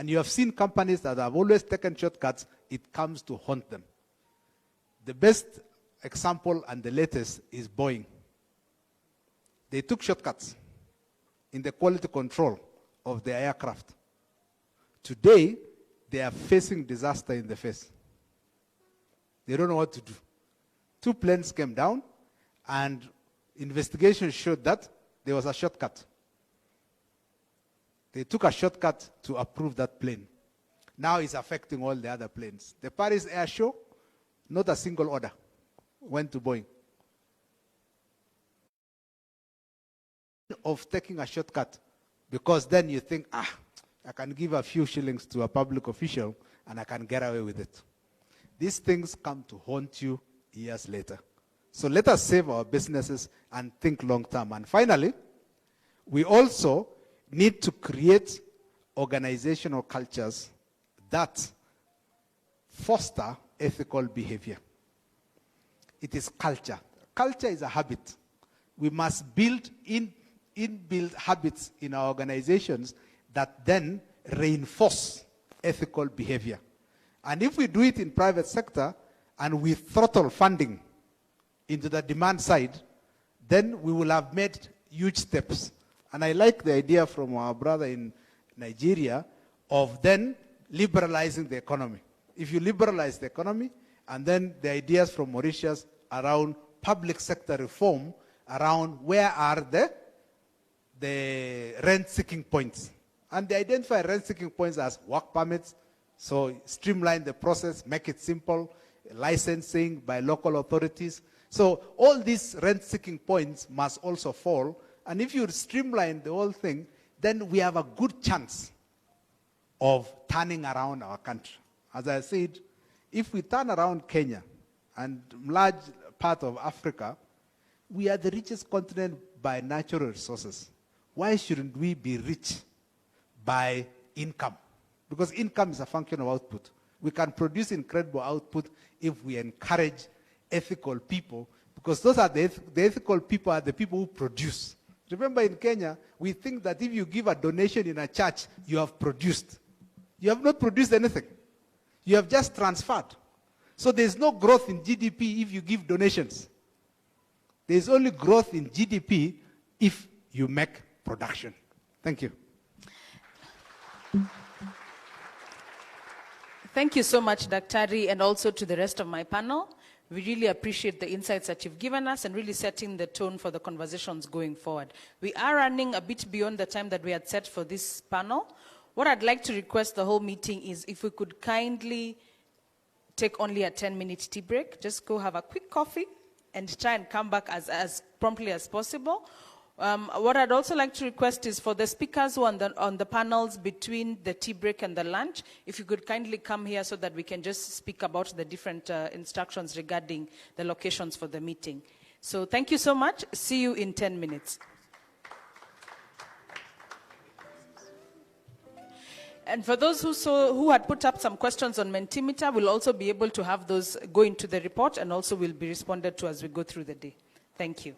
And you have seen companies that have always taken shortcuts, it comes to haunt them. The best example and the latest is Boeing. They took shortcuts in the quality control of their aircraft. Today, they are facing disaster in the face. They don't know what to do. 2 planes came down, and investigation showed that there was a shortcut. They took a shortcut to approve that plane. Now it's affecting all the other planes. The Paris Air Show, not a single order went to Boeing. Of taking a shortcut, because then you think, I can give a few shillings to a public official and I can get away with it. These things come to haunt you years later. So let us save our businesses and think long term. And finally, we also need to create organizational cultures that foster ethical behavior. It is culture. Culture is a habit. We must build inbuilt habits in our organizations that then reinforce ethical behavior. And if we do it in private sector and we throttle funding into the demand side, then we will have made huge steps. And I like the idea from our brother in Nigeria of then liberalizing the economy. If you liberalize the economy, and then the ideas from Mauritius around public sector reform, around where are the rent-seeking points. And they identify rent-seeking points as work permits, so streamline the process, make it simple, licensing by local authorities. So all these rent-seeking points must also fall. And if you streamline the whole thing, then we have a good chance of turning around our country. As I said, if we turn around Kenya and large part of Africa, we are the richest continent by natural resources. Why shouldn't we be rich by income? Because income is a function of output. We can produce incredible output if we encourage ethical people, because those are the ethical people are the people who produce. Remember, in Kenya, we think that if you give a donation in a church, you have produced. You have not produced anything. You have just transferred. So there's no growth in GDP if you give donations. There's only growth in GDP if you make production. Thank you. Thank you so much, Daktari, and also to the rest of my panel. We really appreciate the insights that you've given us and really setting the tone for the conversations going forward. We are running a bit beyond the time that we had set for this panel. What I'd like to request the whole meeting is if we could kindly take only a 10-minute tea break, just go have a quick coffee and try and come back as promptly as possible. What I'd also like to request is for the speakers who are on the panels between the tea break and the lunch, if you could kindly come here so that we can just speak about the different instructions regarding the locations for the meeting. So thank you so much. See you in 10 minutes. And for those who had put up some questions on Mentimeter, we'll also be able to have those go into the report and also will be responded to as we go through the day. Thank you.